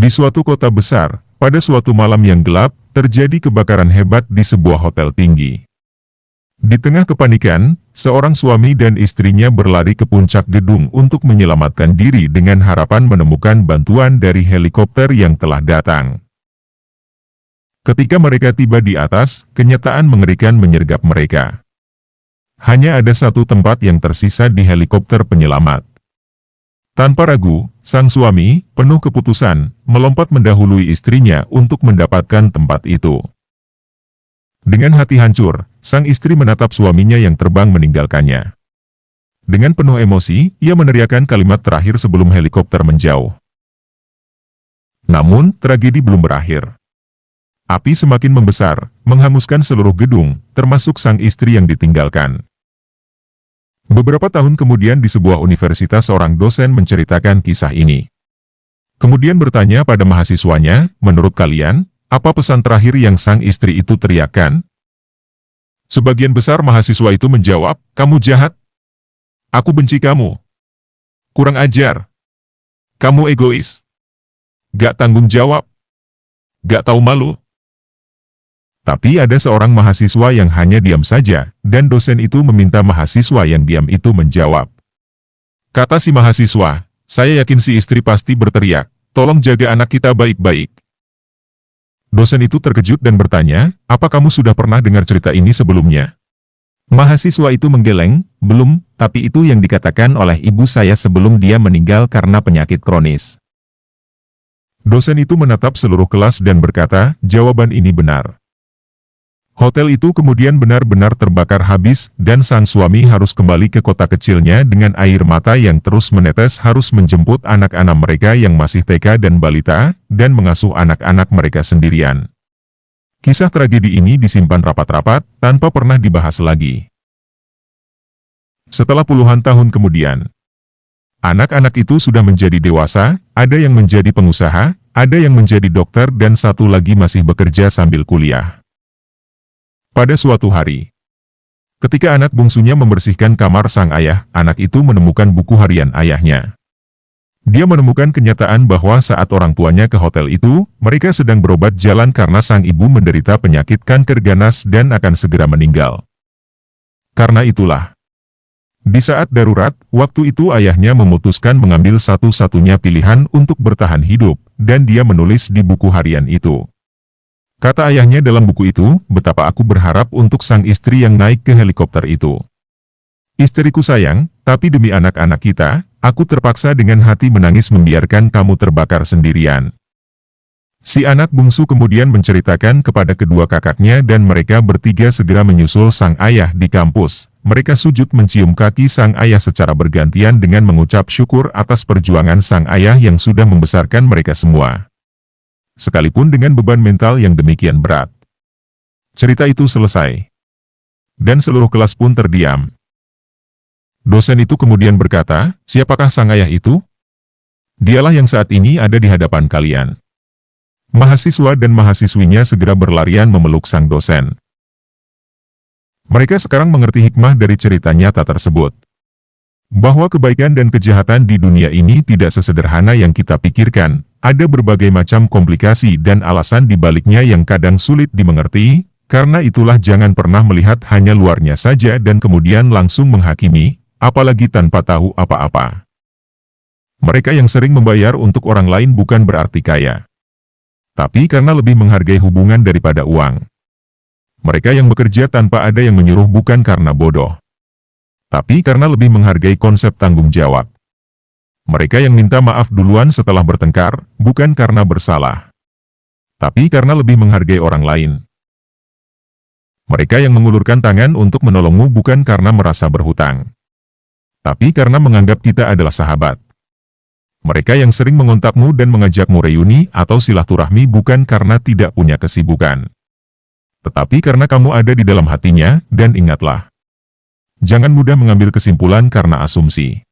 Di suatu kota besar, pada suatu malam yang gelap, terjadi kebakaran hebat di sebuah hotel tinggi. Di tengah kepanikan, seorang suami dan istrinya berlari ke puncak gedung untuk menyelamatkan diri dengan harapan menemukan bantuan dari helikopter yang telah datang. Ketika mereka tiba di atas, kenyataan mengerikan menyergap mereka. Hanya ada satu tempat yang tersisa di helikopter penyelamat. Tanpa ragu, sang suami, penuh keputusan, melompat mendahului istrinya untuk mendapatkan tempat itu. Dengan hati hancur, sang istri menatap suaminya yang terbang meninggalkannya. Dengan penuh emosi, ia meneriakkan kalimat terakhir sebelum helikopter menjauh. Namun, tragedi belum berakhir. Api semakin membesar, menghanguskan seluruh gedung, termasuk sang istri yang ditinggalkan. Beberapa tahun kemudian di sebuah universitas seorang dosen menceritakan kisah ini. Kemudian bertanya pada mahasiswanya, menurut kalian, apa pesan terakhir yang sang istri itu teriakkan? Sebagian besar mahasiswa itu menjawab, kamu jahat. Aku benci kamu. Kurang ajar. Kamu egois. Gak tanggung jawab. Gak tahu malu. Tapi ada seorang mahasiswa yang hanya diam saja, dan dosen itu meminta mahasiswa yang diam itu menjawab. Kata si mahasiswa, saya yakin si istri pasti berteriak, tolong jaga anak kita baik-baik. Dosen itu terkejut dan bertanya, apa kamu sudah pernah dengar cerita ini sebelumnya? Mahasiswa itu menggeleng, belum, tapi itu yang dikatakan oleh ibu saya sebelum dia meninggal karena penyakit kronis. Dosen itu menatap seluruh kelas dan berkata, jawaban ini benar. Hotel itu kemudian benar-benar terbakar habis, dan sang suami harus kembali ke kota kecilnya dengan air mata yang terus menetes harus menjemput anak-anak mereka yang masih TK dan balita, dan mengasuh anak-anak mereka sendirian. Kisah tragedi ini disimpan rapat-rapat, tanpa pernah dibahas lagi. Setelah puluhan tahun kemudian, anak-anak itu sudah menjadi dewasa, ada yang menjadi pengusaha, ada yang menjadi dokter dan satu lagi masih bekerja sambil kuliah. Pada suatu hari, ketika anak bungsunya membersihkan kamar sang ayah, anak itu menemukan buku harian ayahnya. Dia menemukan kenyataan bahwa saat orang tuanya ke hotel itu, mereka sedang berobat jalan karena sang ibu menderita penyakit kanker ganas dan akan segera meninggal. Karena itulah, di saat darurat, waktu itu ayahnya memutuskan mengambil satu-satunya pilihan untuk bertahan hidup, dan dia menulis di buku harian itu. Kata ayahnya dalam buku itu, betapa aku berharap untuk sang istri yang naik ke helikopter itu. Istriku sayang, tapi demi anak-anak kita, aku terpaksa dengan hati menangis membiarkan kamu terbakar sendirian. Si anak bungsu kemudian menceritakan kepada kedua kakaknya dan mereka bertiga segera menyusul sang ayah di kampus. Mereka sujud mencium kaki sang ayah secara bergantian dengan mengucap syukur atas perjuangan sang ayah yang sudah membesarkan mereka semua. Sekalipun dengan beban mental yang demikian berat. Cerita itu selesai. Dan seluruh kelas pun terdiam. Dosen itu kemudian berkata, siapakah sang ayah itu? Dialah yang saat ini ada di hadapan kalian. Mahasiswa dan mahasiswinya segera berlarian memeluk sang dosen. Mereka sekarang mengerti hikmah dari cerita nyata tersebut. Bahwa kebaikan dan kejahatan di dunia ini tidak sesederhana yang kita pikirkan. Ada berbagai macam komplikasi dan alasan di baliknya yang kadang sulit dimengerti, karena itulah jangan pernah melihat hanya luarnya saja dan kemudian langsung menghakimi, apalagi tanpa tahu apa-apa. Mereka yang sering membayar untuk orang lain bukan berarti kaya. Tapi karena lebih menghargai hubungan daripada uang. Mereka yang bekerja tanpa ada yang menyuruh bukan karena bodoh. Tapi karena lebih menghargai konsep tanggung jawab. Mereka yang minta maaf duluan setelah bertengkar, bukan karena bersalah. Tapi karena lebih menghargai orang lain. Mereka yang mengulurkan tangan untuk menolongmu bukan karena merasa berhutang. Tapi karena menganggap kita adalah sahabat. Mereka yang sering mengontakmu dan mengajakmu reuni atau silaturahmi bukan karena tidak punya kesibukan. Tetapi karena kamu ada di dalam hatinya, dan ingatlah. Jangan mudah mengambil kesimpulan karena asumsi.